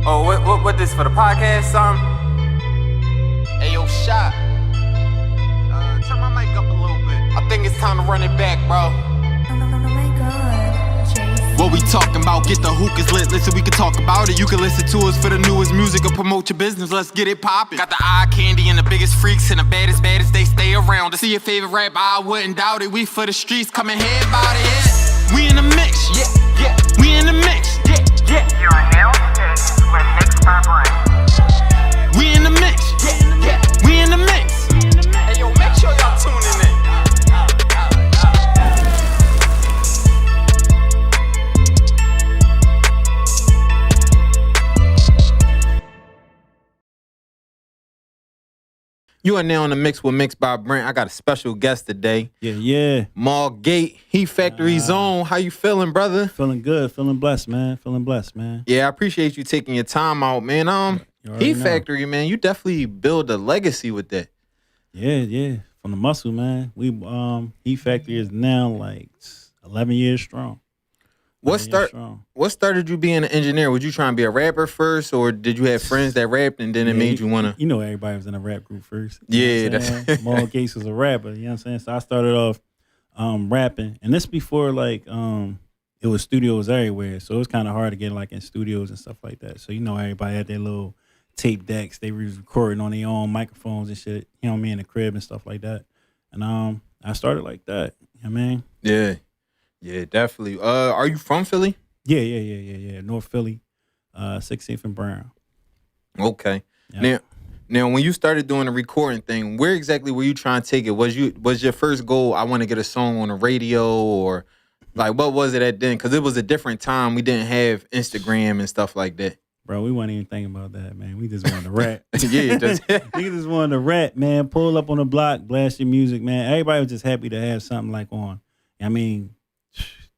Oh, what this for the podcast, son? Hey, yo, Shot. Turn my mic up a little bit. I think it's time to run it back, bro. Oh my God, Jason. What we talking about? Get the hookahs lit. Listen, we can talk about it. You can listen to us for the newest music or promote your business. Let's get it poppin'. Got the eye candy and the biggest freaks and the baddest they stay around. To see your favorite rap, I wouldn't doubt it. We for the streets, coming here about it. Yeah. We in the mix, yeah. We in the mix, yeah. You are now mixed with Mixed by Brent. We in the mix, yeah. We in the mix. Hey, yo, make sure y'all tuning in. You are now in the mix with Mixed by Brent. I got a special guest today. Yeah. Maul Gate, Heat Factory Zone. How you feeling, brother? Feeling good, feeling blessed, man. Yeah, I appreciate you taking your time out, man. Heat Factory, man, you definitely build a legacy with that. Yeah. From the muscle, man. We Heat Factory is now like 11 years strong. What started you being an engineer? Was you trying to be a rapper first, or did you have friends that rapped and then it made you wanna? You know, everybody was in a rap group first. Yeah, that's Maul Gates was a rapper. You know what I'm saying? So I started off rapping, and this before like it was studios everywhere, so it was kind of hard to get like in studios and stuff like that. So you know, everybody had their little tape decks. They were recording on their own microphones and shit. You know what I mean, in the crib and stuff like that. And I started like that. You know what I mean? Yeah, definitely. Are you from Philly? Yeah. North Philly, 16th and Brown. Okay. Yeah. Now, when you started doing the recording thing, where exactly were you trying to take it? Was your first goal, I want to get a song on the radio, or like what was it at then? Because it was a different time. We didn't have Instagram and stuff like that. Bro, we wasn't even thinking about that, man. We just wanted to rap. Yeah, we just wanted to rap, man. Pull up on the block, blast your music, man. Everybody was just happy to have something like on. I mean,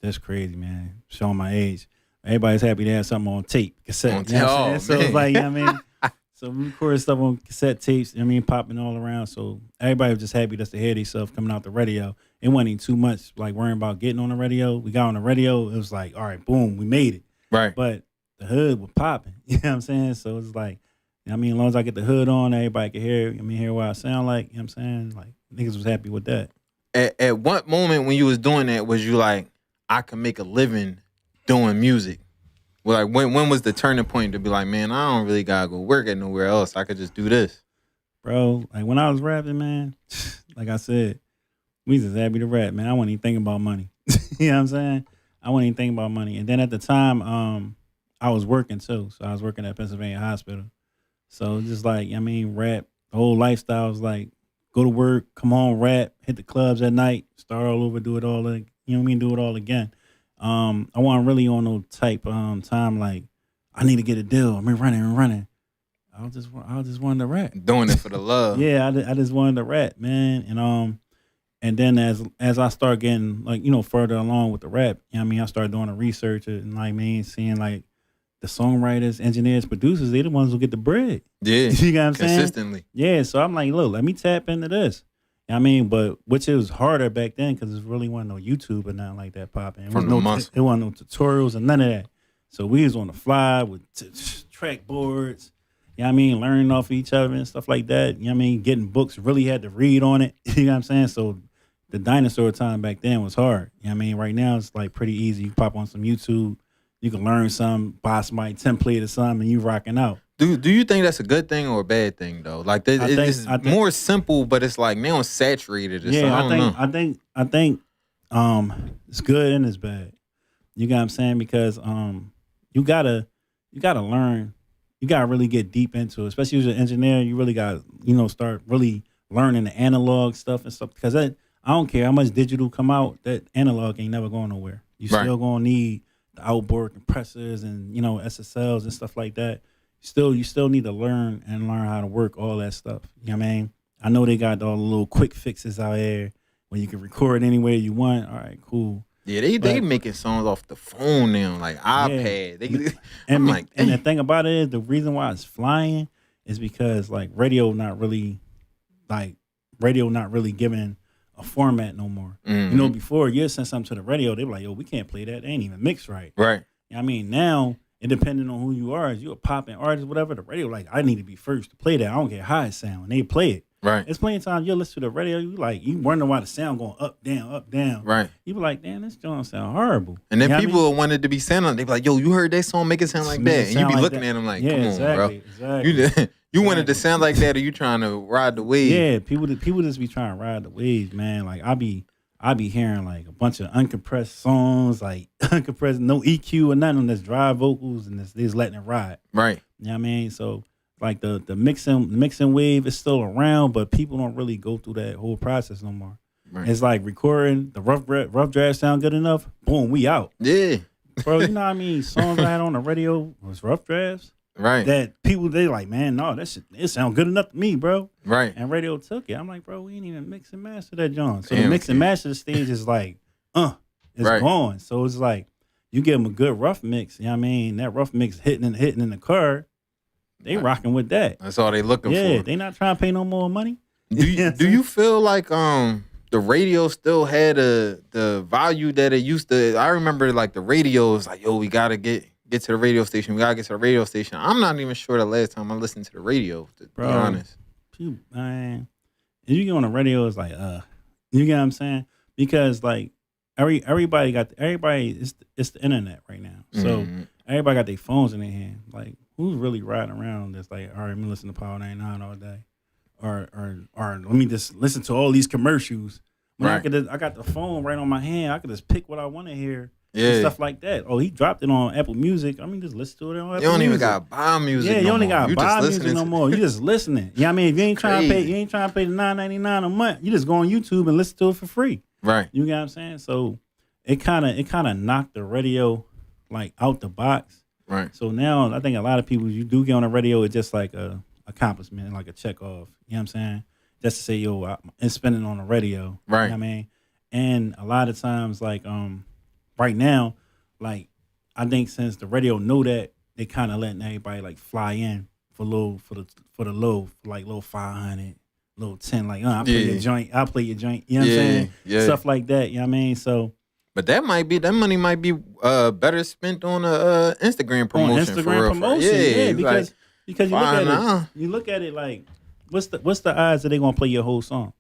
that's crazy, man. Showing my age. Everybody's happy to have something on tape, cassette. You know what I'm saying? So it's like, you know what I mean? So we recorded stuff on cassette tapes, you know what I mean, popping all around. So everybody was just happy just to hear themselves coming out the radio. It wasn't even too much like worrying about getting on the radio. We got on the radio, it was like, all right, boom, we made it. Right. But the hood was popping. You know what I'm saying? So it's like, you know what I mean, as long as I get the hood on, everybody can hear, hear what I sound like. You know what I'm saying? Like, niggas was happy with that. At what moment when you was doing that was you like, I can make a living doing music? Well, like when was the turning point to be like, man, I don't really gotta go work at nowhere else. I could just do this. Bro, like when I was rapping, man, like I said, we just happy to rap, man. I wasn't even thinking about money. You know what I'm saying? I wasn't even thinking about money. And then at the time, I was working too. So I was working at Pennsylvania Hospital. So just like, I mean, rap, the whole lifestyle was like, go to work, come home, rap, hit the clubs at night, start all over, do it all again. You know what I mean? Do it all again. I wasn't really on no type time like I need to get a deal. I mean, running. I just wanted to rap. Doing it for the love. Yeah, I just wanted to rap, man. And then as I start getting like further along with the rap, you know what I mean, I started doing the research and like seeing like the songwriters, engineers, producers, they the ones who get the bread. Yeah, you know what I'm saying? Consistently. Yeah, so I'm like, look, let me tap into this. I mean, but which it was harder back then because it really wasn't no YouTube or nothing like that popping. It wasn't no tutorials and none of that. So we was on the fly with track boards. You know what I mean? Learning off each other and stuff like that. You know what I mean? Getting books, really had to read on it. You know what I'm saying? So the dinosaur time back then was hard. You know what I mean? Right now it's like pretty easy. You pop on some YouTube, you can learn something, buy somebody template or something, and you rocking out. Do you think that's a good thing or a bad thing though? Like it's more simple, but it's like now it's saturated. I think it's good and it's bad. You got what I'm saying? Because you gotta learn. You gotta really get deep into it, especially as an engineer. You really got start really learning the analog stuff and stuff. Because I don't care how much digital come out, that analog ain't never going nowhere. You still gonna need the outboard compressors and SSLs and stuff like that. You still need to learn how to work all that stuff. You know what I mean? I know they got all the little quick fixes out there where you can record anywhere you want. All right, cool. Yeah, they making songs off the phone now, like iPad. Yeah. And the thing about it is the reason why it's flying is because like radio not really giving a format no more. Mm-hmm. You know, before you send something to the radio, they were like, yo, we can't play that. They ain't even mixed right. Right. I mean, now And depending on who you are, if you're a popping artist, whatever, the radio, like, I need to be first to play that. I don't care how it sound. And they play it. Right. It's plenty of times you'll listen to the radio, you wonder why the sound going up, down. Right. You be like, damn, this joint sound horrible. And then You know what I people mean? wanted to be sounding. They be like, "Yo, you heard that song? Make it sound like Make it that." And you sound be like looking that. at them like, Yeah, "Come on, bro. exactly. You wanted to sound like that, or you trying to ride the wave?" Yeah, people just be trying to ride the waves, man. Like I be hearing like a bunch of uncompressed songs, like uncompressed, no EQ or nothing. That's dry vocals and they just letting it ride. Right. You know what I mean? So like the mixing wave is still around, but people don't really go through that whole process no more. Right. It's like recording the rough draft sound good enough. Boom, we out. Yeah. Bro, you know what I mean? Songs I had on the radio was rough drafts. Right. That people, they like, man, no, that shit, it sound good enough to me, bro. Right. And radio took it. I'm like, bro, we ain't even mix and master that John. So Damn, the mix and kid. master stage is like, it's Right. gone. So it's like, you give them a good rough mix. You know what I mean? That rough mix hitting in the car, they rocking with that. That's all they looking Yeah, for. they not trying to pay no more money. Do you feel like the radio still had the value that it used to? I remember like the radio was like, yo, we gotta get to the radio station. We gotta get to the radio station. I'm not even sure the last time I listened to the radio, to be honest. Man, and you get on the radio, it's like, you get what I'm saying? Because like everybody it's the internet right now. So everybody got their phones in their hand. Like, who's really riding around that's like, all right, I'm gonna listen to Power 99 all day. Or let me just listen to all these commercials. When Right. I got the phone right on my hand. I could just pick what I want to hear. Yeah. And stuff like that. Oh, he dropped it on Apple Music. I mean, just listen to it on Apple You don't even Music. gotta buy music. Yeah, you no only more. got to You buy just music listening no to- more. You just listening. Yeah, I mean, if you ain't trying to pay, the $9.99 a month. You just go on YouTube and listen to it for free. Right. You get what I'm saying? So it kind of knocked the radio like out the box. Right. So now I think a lot of people, you do get on the radio, it's just like a accomplishment, like a check off. You know what I'm saying? Just to say, yo, it's spinning on the radio. Right. You know what I mean? And a lot of times, like right now, like I think since the radio know that, they kind of letting everybody like fly in for low for the low, like low 500, low 10, like I'll play your joint, you know what I'm saying? Yeah. Stuff like that, you know what I mean? So But that money might be better spent on a Instagram promotion. on for Instagram real, promotion, yeah, because fine, nah. you look at it like what's the odds that they gonna play your whole song?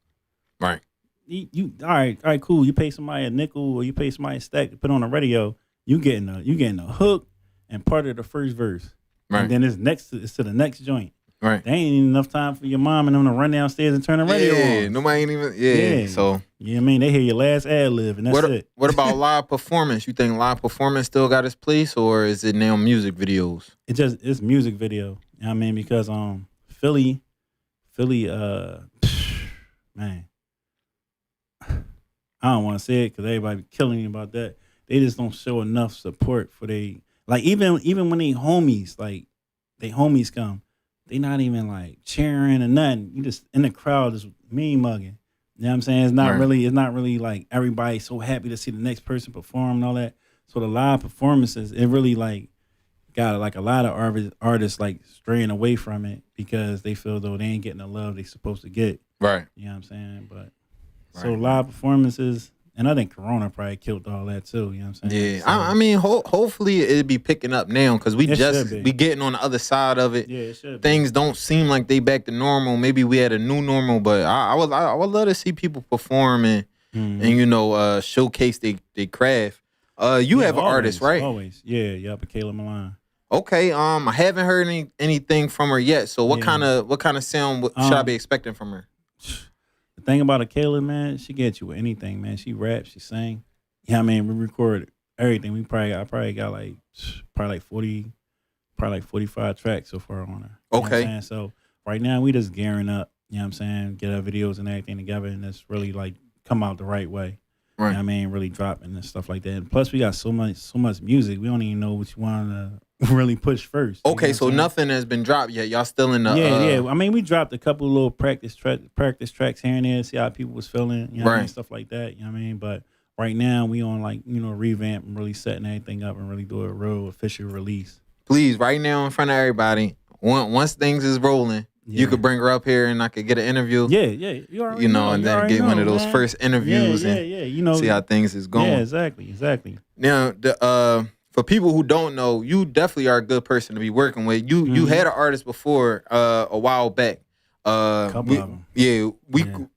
Right. You all right, cool. You pay somebody a nickel or you pay somebody a stack to put on the radio. You getting a hook and part of the first verse, Right. and then it's to the next joint. Right. There ain't even enough time for your mom and them to run downstairs and turn the radio on. Nobody ain't even. So you know what I mean, they hear your last ad lib and that's it. What about live performance? You think live performance still got its place, or is it now music videos? It's music video. You know what I mean, because Philly, man. I don't want to say it because everybody be killing me about that. They just don't show enough support for they, like even when they homies come, they not even like cheering or nothing. You just in the crowd just mean mugging. You know what I'm saying? It's not really like everybody so happy to see the next person perform and all that. So the live performances, it really like got like a lot of artists like straying away from it because they feel though they ain't getting the love they supposed to get. Right. You know what I'm saying? But so live performances, and I think Corona probably killed all that too. You know what I'm saying? Yeah. So, I mean, hopefully it'll be picking up now because we It just should be. getting on the other side of it. yeah, it should. Things don't seem like they back to normal. Maybe we had a new normal, but I would love to see people perform and showcase they craft. You have an artist, right? Always, yeah, Kayla Milan. Okay. I haven't heard anything from her yet. So what Yeah. kind of sound should I be expecting from her? The thing about a Kayla, man, she gets you with anything, man. She raps, she sing. Yeah, I mean, we record everything. I probably got like 45 tracks so far on her. You know what I'm Okay. saying? So right now we just gearing up, you know what I'm saying? Get our videos and everything together and it's really like come out the right way. Right. You know what I mean? Really dropping and stuff like that. And plus we got so much music. We don't even know which one to really push first. You know Okay, what I'm so saying? nothing has been dropped yet. Y'all still in the Yeah. I mean, we dropped a couple little practice tracks here and there, see how people was feeling, you know what I mean? Right. Stuff like that, you know what I mean? But right now we on like, revamp and really setting everything up and really do a real official release. Please, right now in front of everybody, once things is rolling, you could bring her up here and I could get an interview. Yeah. You already and then get one of those man. first interviews and yeah. see how things is going. Yeah, exactly. Now, for people who don't know, you definitely are a good person to be working with. You had an artist before a while back. Couple of them. Yeah,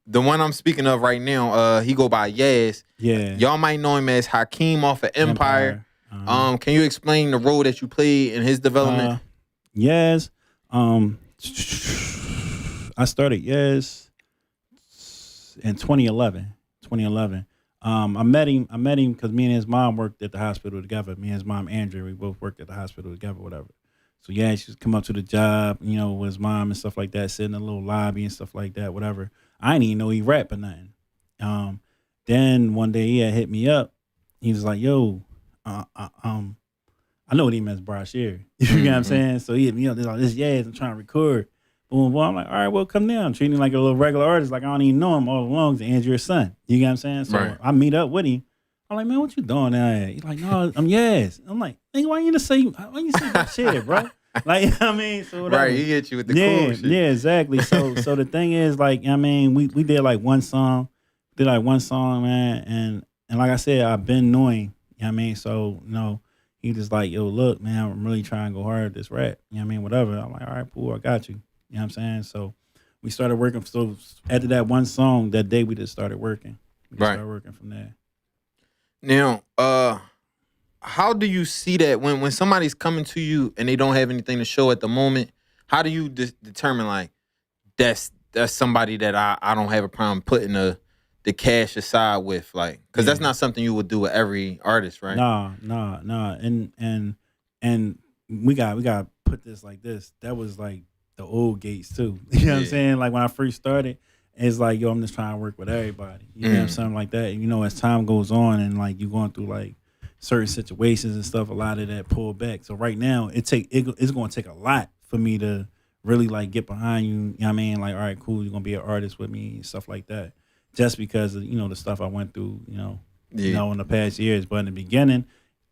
the one I'm speaking of right now, he go by Yaz. Yeah. Y'all might know him as Hakeem off of Empire. Can you explain the role that you played in his development? Yes. I started Yes in 2011. I met him because me and his mom worked at the hospital together. Me and his mom, Andrew, we both worked at the hospital together, whatever. So yeah, she would come up to the job, you know, with his mom and stuff like that, sit in a little lobby and stuff like that, whatever. I didn't even know he rap or nothing. Then one day he had hit me up. He was like, "Yo, I know what he meant, Brashear." You know what I'm saying? So he hit me up. They're like, "This Yaz, I'm trying to record." Boom, boom. I'm like, "All right, well, come down." Treating him like a little regular artist, like I don't even know him all along. It's Andrew's son. You know what I'm saying? So Right. I meet up with him. I'm like, "Man, what you doing there?" He's like, "No, I'm Yaz." I'm like, "Nigga, why you say that shit, bro?" Like, you know what I mean? So whatever. Right, he hit you with the cool shit. Yeah, exactly. So the thing is, like, I mean, we did like one song, man, and like I said, I've been knowing, you know what I mean? So, you know, he just like, "Yo, look, man, I'm really trying to go hard at this rap." You know what I mean? Whatever. I'm like, "All right, cool, I got you." You know what I'm saying? So we started working. So after that one song, that day we just started working. We just started working from there. Now, how do you see that when somebody's coming to you and they don't have anything to show at the moment? How do you determine like that's somebody that I don't have a problem putting the cash aside with, like, because that's not something you would do with every artist, right? No. And we got to put this like this. That was like the old Gates too. You know what I'm saying? Like when I first started, it's like, yo, I'm just trying to work with everybody. You know, something like that. And, you know, as time goes on and like you going through like certain situations and stuff, a lot of that pull back. So right now it's going to take a lot for me to really like get behind you. You know what I mean? Like, all right, cool, you're going to be an artist with me and stuff like that. Just because of, you know, the stuff I went through, you know, in the past years. But in the beginning,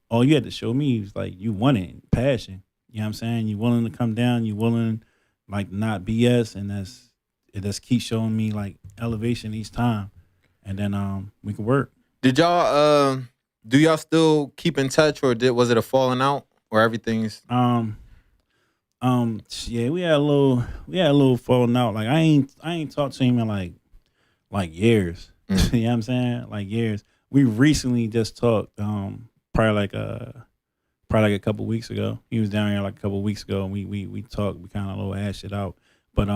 all you had to show me was like you wanted passion. You know what I'm saying? You willing to come down, you willing like not BS, and it just keeps showing me like elevation each time. And then we could work. Did y'all do y'all still keep in touch, or was it a falling out, or everything's yeah, we had a little falling out. Like I ain't talked to him in like years. You know what I'm saying? Like years. We recently just talked probably like a couple weeks ago. He was down here like a couple weeks ago, and we talked. We kind of little hashed it out. But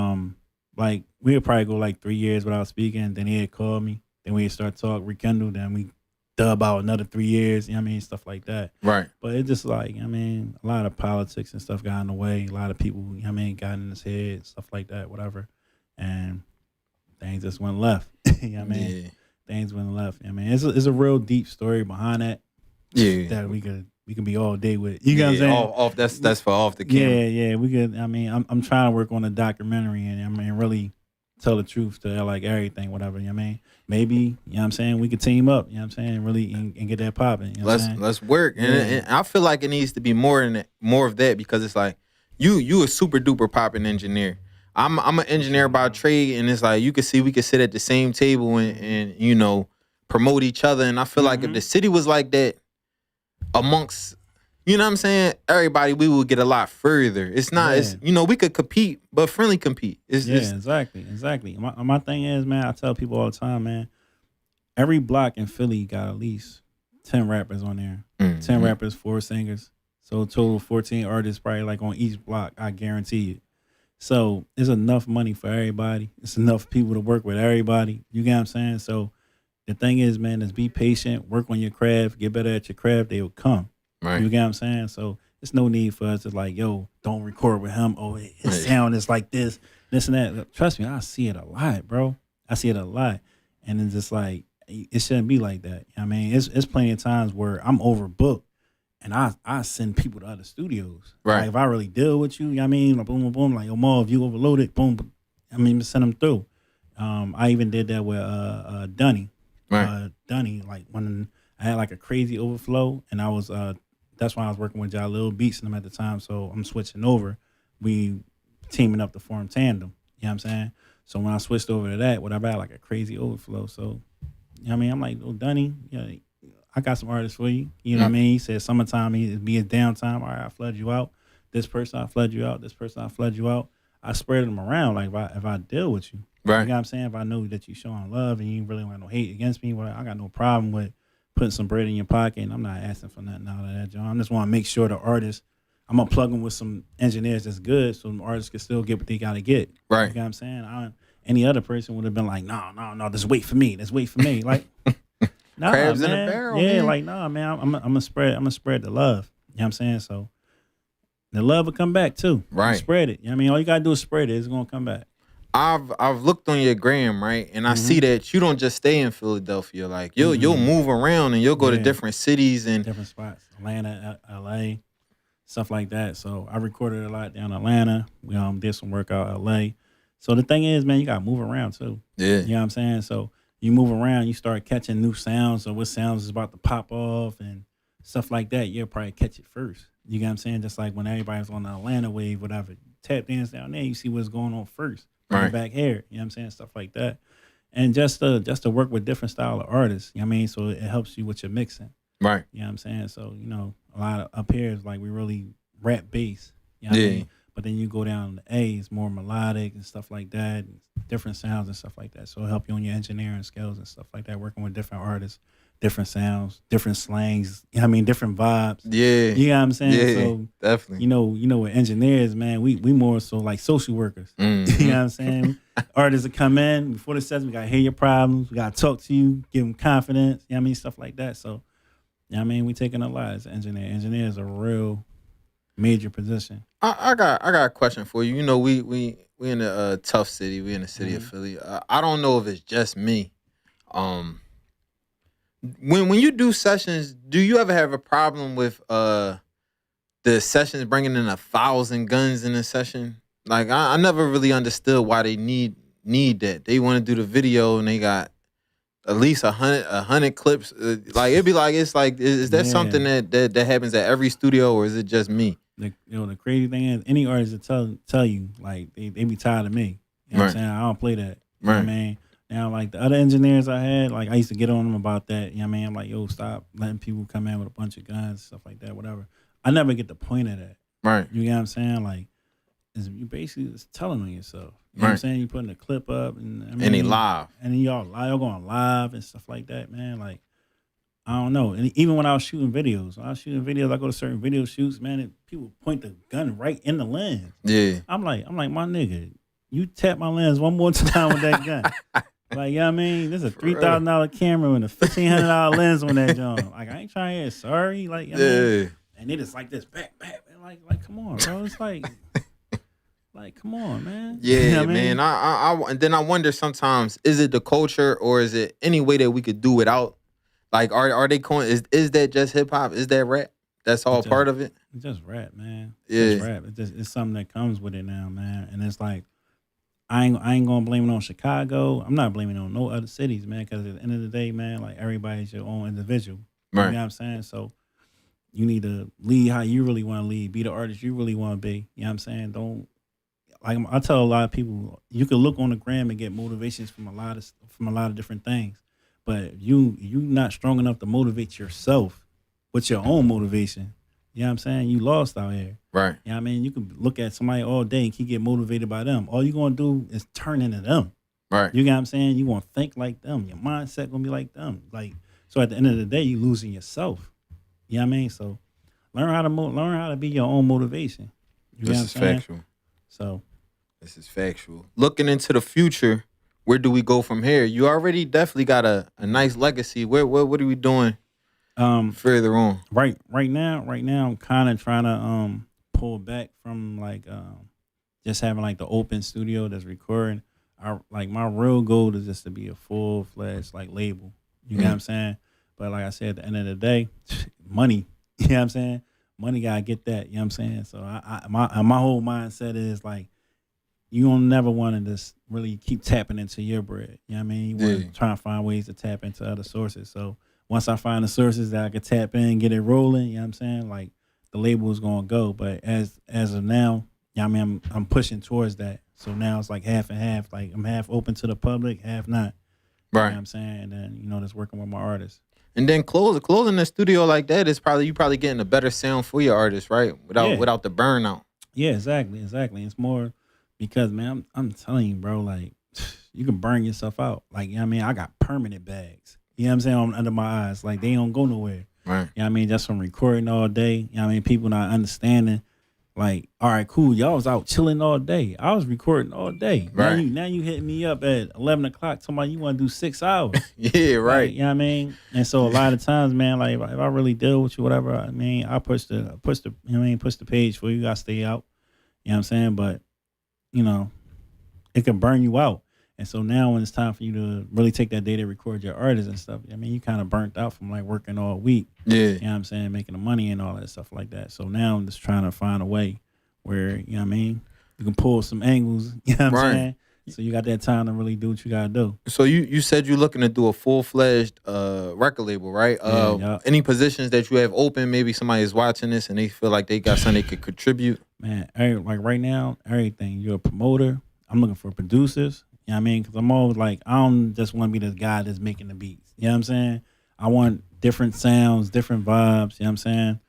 like we would probably go like 3 years without speaking. Then he'd call me. Then we'd start talk, rekindle. Then we dub out another 3 years. You know what I mean? Stuff like that. right? But it just like, I mean, a lot of politics and stuff got in the way. A lot of people, you know what I mean, got in his head, stuff like that, whatever. And things just went left. You know what I mean? Yeah. Things went left. You know what I mean? It's a real deep story behind that. Yeah. That we can be all day with. You know what I'm saying? Off that's for off the camera. Yeah, we could. I mean, I'm trying to work on a documentary and I mean really tell the truth to like everything, whatever. You know what I mean? Maybe, you know what I'm saying, we could team up, you know what I'm saying, really and get that popping. You know Let's work. And I feel like it needs to be more of that, because it's like you a super duper popping engineer. I'm an engineer by trade, and it's like we could sit at the same table and you know, promote each other. And I feel like if the city was like that amongst, you know what I'm saying, everybody, we would get a lot further. It's not, it's, you know, we could compete, but friendly compete. It's just exactly. My thing is, man, I tell people all the time, man, every block in Philly got at least 10 rappers on there. 10 rappers, 4 singers. So total 14 artists probably like on each block, I guarantee you. So it's enough money for everybody. It's enough people to work with everybody. You get what I'm saying? So the thing is, man, is be patient, work on your craft, get better at your craft, they will come. right. You get what I'm saying? So it's no need for us to like, yo, don't record with him. Oh, his sound is like this and that. Trust me, I see it a lot, bro. I see it a lot. And it's just like, it shouldn't be like that. I mean, it's plenty of times where I'm overbooked and I send people to other studios. Right. Like if I really deal with you, know what I mean? Like, boom, boom, boom. Like, yo, Mo, if you overloaded, boom. I mean, just send them through. I even did that with Dunny. Right. Dunny, like when I had like a crazy overflow, and I was that's why I was working with Jalil Beats and them at the time. So I'm switching over. We teaming up to form Tandem. You know what I'm saying? So when I switched over to that, whatever, I had like a crazy overflow. So you know what I mean, I'm like, oh, Dunny, you know, I got some artists for you. You know what I mean? He said summertime, it'd be a downtime. All right, I flood you out. This person, I flood you out. This person, I flood you out. I spread them around. Like if I deal with you, Right. you know what I'm saying? If I know that you showing love and you really want no hate against me, well, I got no problem with putting some bread in your pocket. And I'm not asking for nothing out of that, John. I just want to make sure the artists, I'm gonna plug them with some engineers that's good, so the artists can still get what they gotta get. Right. You know what I'm saying? Any other person would have been like, no, just wait for me. Just wait for me. Like, nah, Crabs man. in a barrel. Yeah, man. like, nah, man. I'm gonna spread the love. You know what I'm saying? So the love will come back too. You Right. spread it. You know what I mean? All you gotta do is spread it. It's gonna come back. I've looked on your gram, right, and I see that you don't just stay in Philadelphia. Like you'll move around and you'll go to different cities and different spots, Atlanta, LA, stuff like that. So I recorded a lot down in Atlanta. We did some work out LA. So the thing is, man, you gotta move around too. yeah, You know what I'm saying? So you move around, you start catching new sounds or what sounds is about to pop off and stuff like that. You'll probably catch it first. You know what I'm saying? Just like when everybody's on the Atlanta wave, whatever, tap dance down there, you see what's going on first. Bring it back here. You know what I'm saying? Stuff like that. And just to work with different style of artists, you know what I mean? So it helps you with your mixing. right, You know what I'm saying? So, a lot of up here is like we really rap bass. You know what I mean? But then you go down to A, it's more melodic and stuff like that, and different sounds and stuff like that. So it'll help you on your engineering skills and stuff like that, working with different artists, different sounds, different slangs, you know what I mean, different vibes. yeah, You know what I'm saying? yeah, So definitely. you know, with engineers, man, we more so like social workers. Mhm. You know what I'm saying? Artists that come in before the session, we gotta hear your problems, we gotta talk to you, give them confidence. You know what I mean? Stuff like that. So, you know what I mean? We taking a lot as an engineer. Engineer is a real major position. I got a question for you. You know, we in a tough city. We in the city of Philly. I don't know if it's just me. When you do sessions, do you ever have a problem with the sessions bringing in 1,000 guns in a session? Like I never really understood why they need that. They want to do the video and they got at least 100 clips. Like it'd be like it's like is that something that happens at every studio or is it just me? The crazy thing is, any artist that tell you like they be tired of me. You know what I'm saying? I don't play that. You know what I mean? Now, like the other engineers I had, like I used to get on them about that. You know what I mean? I'm like, yo, stop letting people come in with a bunch of guns, stuff like that, whatever. I never get the point of that. Right. You know what I'm saying? Like, you basically just telling on yourself. You know what I'm saying? You putting a clip up and I mean, And they live. and then y'all going live and stuff like that, man. Like, I don't know. And even when I was shooting videos, I go to certain video shoots, man, and people point the gun right in the lens. Yeah. I'm like, my nigga, you tap my lens one more time with that gun. Like, you know what I mean? This is a $3,000 camera and a $1,500 lens on that joint. Like, I ain't trying to hear sorry. Like, you know what I mean? And they just like this, back. And like, come on, bro. It's like, come on, man. Yeah, You know what I man. mean? I and then I wonder sometimes, is it the culture or is it any way that we could do without? Like, are they calling? Is that just hip hop? Is that rap? That's all part of it. It's just rap, man. Yeah. It's just rap. It's something that comes with it now, man. And it's like, I ain't gonna blame it on Chicago. I'm not blaming it on no other cities, man. Because at the end of the day, man, like everybody's your own individual. Right. You know what I'm saying? So you need to lead how you really want to lead. Be the artist you really want to be. You know what I'm saying? Don't like I tell a lot of people, you can look on the gram and get motivations from a lot of different things, but you not strong enough to motivate yourself with your own motivation. You know what I'm saying? You lost out here. Right. You know what I mean? You can look at somebody all day and keep getting motivated by them. All you're going to do is turn into them. Right. You know what I'm saying? You want to think like them. Your mindset going to be like them. Like, so at the end of the day, you losing yourself. You know what I mean? So learn how to be your own motivation. You know This what is I'm saying? factual. So This is factual. Looking into the future, where do we go from here? You already definitely got a nice legacy. What are we doing further on? right now I'm kind of trying to pull back from like just having like the open studio that's recording. My real goal is just to be a full-fledged like label. You know what I'm saying? But like I said, at the end of the day, money. You know what I'm saying? Money gotta get that. You know what I'm saying? So my whole mindset is like, you don't never want to just really keep tapping into your bread. You know what I mean? You want to try and find ways to tap into other sources. So once I find the sources that I can tap in, get it rolling, you know what I'm saying? Like the label is gonna go. But as of now, you know what I mean, I'm pushing towards that. So now it's like half and half. Like I'm half open to the public, half not. Right. You know what I'm saying? And then, just working with my artists. And then closing the studio like that is probably you probably getting a better sound for your artist, right? Without the burnout. Yeah, exactly. It's more because, man, I'm telling you, bro, like, you can burn yourself out. Like, you know what I mean? I got permanent bags. You know what I'm saying? Under my eyes. Like, they don't go nowhere. Right. You know what I mean? Just from recording all day. You know what I mean? People not understanding. Like, all right, cool. Y'all was out chilling all day. I was recording all day. Right. Now you hitting me up at 11 o'clock talking about you want to do 6 hours. Yeah, right. Like, you know what I mean? And so a lot of times, man, like, if I really deal with you, whatever, I mean, I push the you know what I mean, push the page for you. You gotta stay out. You know what I'm saying? But, you know, it can burn you out. And so now when it's time for you to really take that day to record your artists and stuff, I mean, you kind of burnt out from like working all week. Yeah. You know what I'm saying? Making the money and all that stuff like that. So now I'm just trying to find a way where, you know what I mean, you can pull some angles, you know what I'm saying? So you got that time to really do what you got to do. So you said you're looking to do a full-fledged record label, right? Yeah. Any positions that you have open, maybe somebody is watching this and they feel like they got something they could contribute? Man, like right now, everything. You're a promoter. I'm looking for producers. You know what I mean? Because I'm always like, I don't just want to be the guy that's making the beats. You know what I'm saying? I want different sounds, different vibes. You know what I'm saying?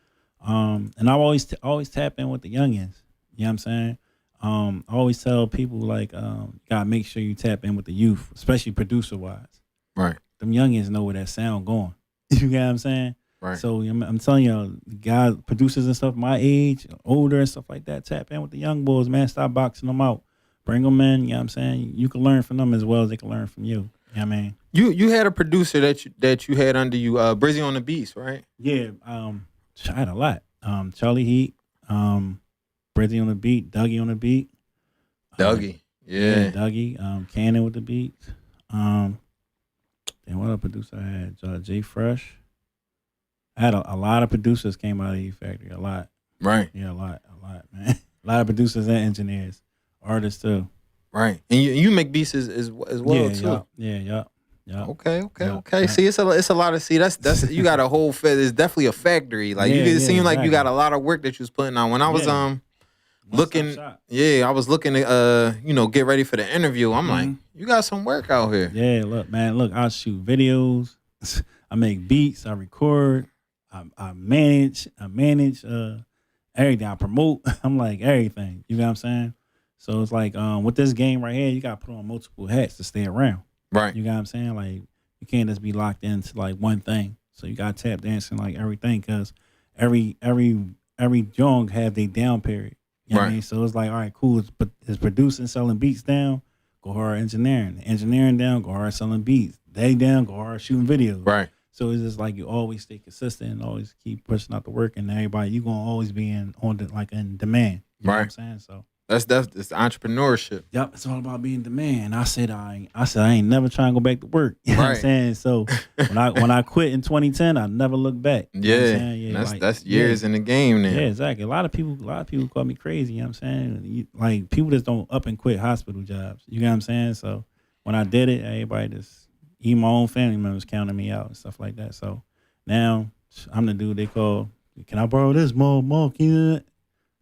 And I always tap in with the youngins. You know what I'm saying? I always tell people like, you gotta make sure you tap in with the youth, especially producer wise. Right. Them youngins know where that sound going. You get what I'm saying? Right. So I'm telling you, guys, producers and stuff my age, older and stuff like that, tap in with the young boys, man. Stop boxing them out. Bring them in. You know what I'm saying? You can learn from them as well as they can learn from you. You know what I mean? You had a producer that you had under you, Brizzy on the Beats, right? Yeah. I had a lot. Charlie Heat, Brizzy on the beat, Dougie on the beat. Dougie. Yeah. Dougie. Cannon with the beats. Then what other producer I had? Jay Fresh. I had a lot of producers came out of E Factory. A lot. Right. Yeah, a lot, man. A lot of producers and engineers. Artists too. Right. And you make beats as well too. Yeah. Okay. Yeah. See, it's a lot of that's you got a whole it's definitely a factory. Like it seemed like you got a lot of work that you was putting on. When I was looking, I was looking to get ready for the interview. I'm like, you got some work out here. Yeah, look, I shoot videos, I make beats, I record, I manage everything. I promote. I'm like everything. You know what I'm saying? So it's like with this game right here, you gotta put on multiple hats to stay around. Right. You know what I'm saying? Like you can't just be locked into like one thing. So you gotta tap dancing like everything, because every joint have their down period. You know what I mean? So it's like, all right, cool. It's producing, selling beats down, go hard engineering. Engineering down, go hard selling beats. They down, go hard shooting videos. Right. So it's just like you always stay consistent and always keep pushing out the work, and everybody, you gonna always be in demand. You know what I'm saying? So That's entrepreneurship. yep, it's all about being demand. I said I ain't never trying to go back to work. You know what I'm saying? So when I quit in 2010, I never looked back. You know what I'm saying? Yeah, that's years in the game now. Yeah, exactly. A lot of people call me crazy. You know what I'm saying? Like people just don't up and quit hospital jobs. You know what I'm saying? So when I did it, everybody just, even my own family members counting me out and stuff like that. So now I'm the dude they call, can I borrow this, Mom?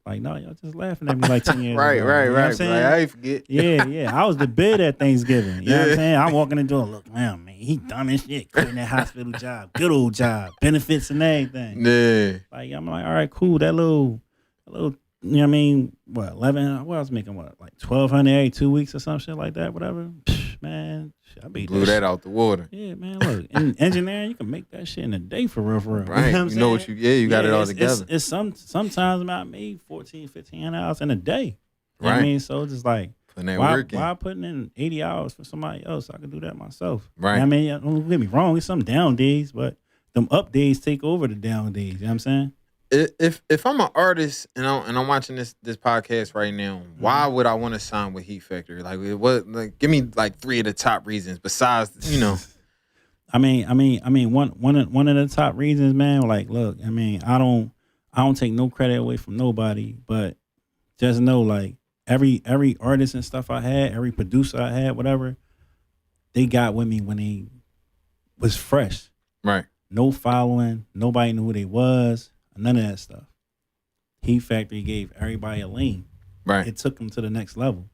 Like, no, y'all just laughing at me like 10 years Right. ago. You know what I'm saying? Like, I forget. Yeah. I was the bid at Thanksgiving. You know what I'm saying? I'm walking into a look, man, he dumb as shit, quitting that hospital job. Good old job. Benefits and everything. Yeah. Like, I'm like, all right, cool. That little, you know what I mean? What, 11? What I was making, what, like 1,200 every 2 weeks or some shit like that, whatever? Psh, man, I beat Blew that out the water. Yeah, man, look, in engineering, you can make that shit in a day for real. Right. You know what I'm what saying? you got it all together. It's sometimes I made 14, 15 hours in a day. You know what Right. I mean? So it's just like, Putting that why work in. putting in 80 hours for somebody else? I can do that myself. Right. You know what I mean, don't get me wrong, it's some down days, but them up days take over the down days. You know what I'm saying? If I'm an artist and I'm watching this podcast right now, why would I want to sign with Heat Factory? Like, give me like 3 of the top reasons besides, I mean, one of the top reasons, man. Like, look, I mean, I don't take no credit away from nobody, but just know, like, every artist and stuff I had, every producer I had, whatever, they got with me when they was fresh. Right. No following, nobody knew who they was, none of that stuff. Heat Factory gave everybody a lane. Right. It took them to the next level.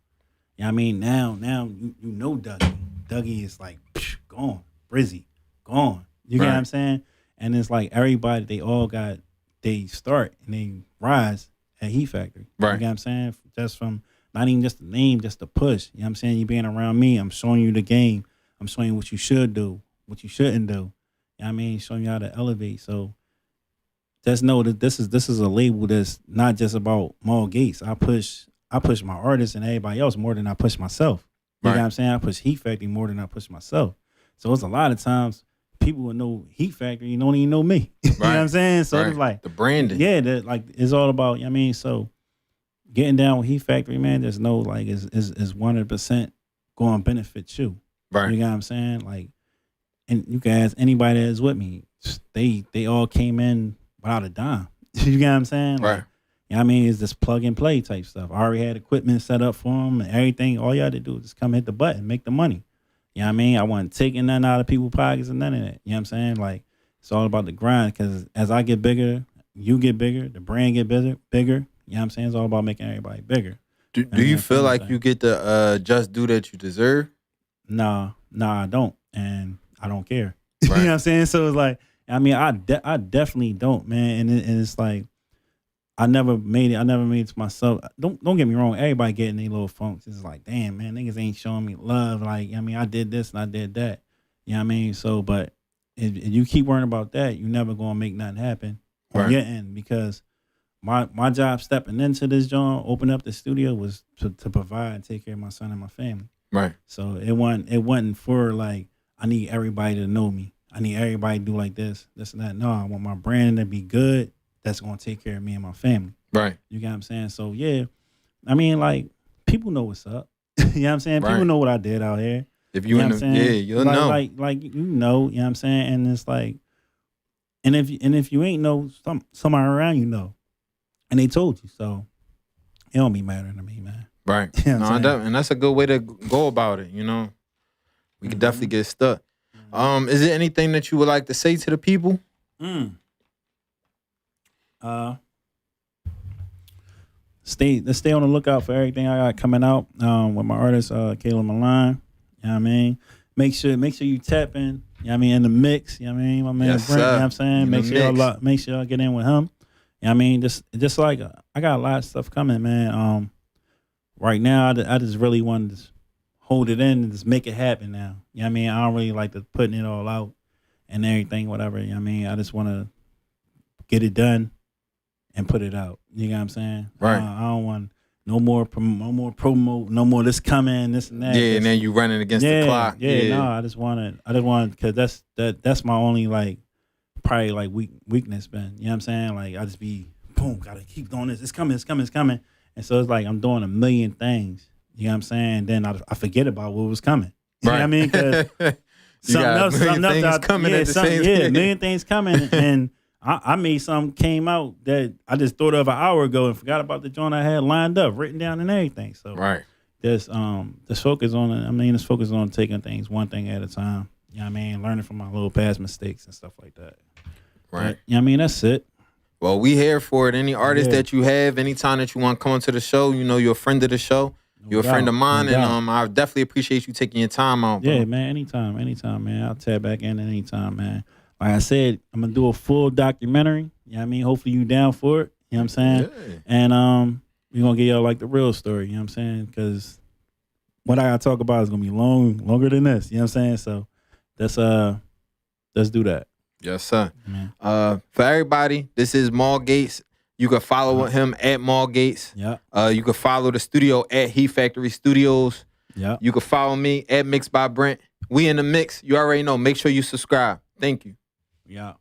You know what I mean? Now you know Dougie. Dougie is like, gone. Brizzy, gone. You get what Right. I'm saying? And it's like everybody, they all got they start and they rise at Heat Factory. Right. You get what I'm saying? Just from not even just the name, just the push. You know what I'm saying? You being around me, I'm showing you the game. I'm showing you what you should do, what you shouldn't do. You know what I mean? Showing you how to elevate. So just know that this is a label that's not just about Maul Gates. I push my artists and everybody else more than I push myself. You Right. know what I'm saying? I push Heat Factory more than I push myself. So it's a lot of times people will know Heat Factory and don't even know me. You know what I'm saying? So Right. it's like the branding. yeah, that like it's all about, you know what I mean? So getting down with Heat Factory, man, there's no like is 100% going to benefit you. Right. You know what I'm saying? Like, and you can ask anybody that's with me. They all came in without a dime. You know what I'm saying? Like, Right. you know what I mean? It's this plug and play type stuff. I already had equipment set up for them and everything. All you had to do is just come hit the button, make the money. You know what I mean? I wasn't taking nothing out of people's pockets and none of that. You know what I'm saying? Like, it's all about the grind because as I get bigger, you get bigger, the brand get bigger. You know what I'm saying? It's all about making everybody bigger. Do you feel like you get the just due that you deserve? Nah, I don't. And I don't care. You know Right. what I'm saying? So it's like, I mean, I definitely don't, man. And it's like, I never made it to myself. Don't get me wrong. Everybody getting their little funks. It's like, damn, man, niggas ain't showing me love. Like, I mean, I did this and I did that. You know what I mean? So, but if you keep worrying about that, you never gonna make nothing happen on Right. your end because my job stepping into this joint, open up the studio was to provide and take care of my son and my family. Right. So it wasn't for like I need everybody to know me. I need everybody to do like this and that. No, I want my brand to be good. That's gonna take care of me and my family. Right. You get what I'm saying? So yeah, I mean like people know what's up. You know what I'm saying? Right. People know what I did out here. If you know in what the, I'm yeah, saying? you'll like, know. Like you know what I'm saying? And it's like, and if you ain't know, somebody around you know, and they told you, so it don't be mattering to me, man. Right. You know what I'm saying? And that's a good way to go about it, you know. We could definitely get stuck. Is there anything that you would like to say to the people? Let's stay on the lookout for everything I got coming out with my artist Caleb Milan. You know what I mean? Make sure you tap in, you know what I mean, in the mix, you know what I mean? My man Yes, Brent, you know sir. what I'm saying? In the Make sure y'all get in with him. You know what I mean? Just like I got a lot of stuff coming, man. Right now I just really want to just hold it in and just make it happen now. You know what I mean? I don't really like to putting it all out and everything, whatever. You know what I mean? I just want to get it done and put it out. You know what I'm saying? Right. I don't want no more promo, no more this coming, this and that. Yeah, and then you running against the clock. Yeah, no, I just want because that's my only like probably like weakness, man. You know what I'm saying? Like I just be boom, gotta keep doing this. It's coming. And so it's like I'm doing a million things. You know what I'm saying? Then I forget about what was coming. You know what I mean? Because something else coming at the same a time. million things coming, and I made something came out that I just thought of an hour ago and forgot about the joint I had lined up, written down and everything. So Right. just focus on it. I mean, just focus on taking things one thing at a time. You know what I mean? Learning from my little past mistakes and stuff like that. Right. But, you know what I mean? That's it. Well, we here for it. Any artist Yeah. that you have, anytime that you want to come onto the show, you know you're a friend of the show. You're a friend of mine, No doubt. and I definitely appreciate you taking your time out, bro. Yeah, man. Anytime, man. I'll tap back in anytime, man. Like I said, I'm gonna do a full documentary. You know what I mean? Hopefully you down for it. You know what I'm saying? Yeah. And we're gonna get y'all like the real story, you know what I'm saying? Because what I gotta talk about is gonna be longer than this. You know what I'm saying? So let's do that. Yes, sir. Man. For everybody, this is Maul Gates. You can follow him at Maul Gates. Yeah. You can follow the studio at Heat Factory Studios. Yeah. You can follow me at Mixed by Brent. We in the mix. You already know. Make sure you subscribe. Thank you. Yeah.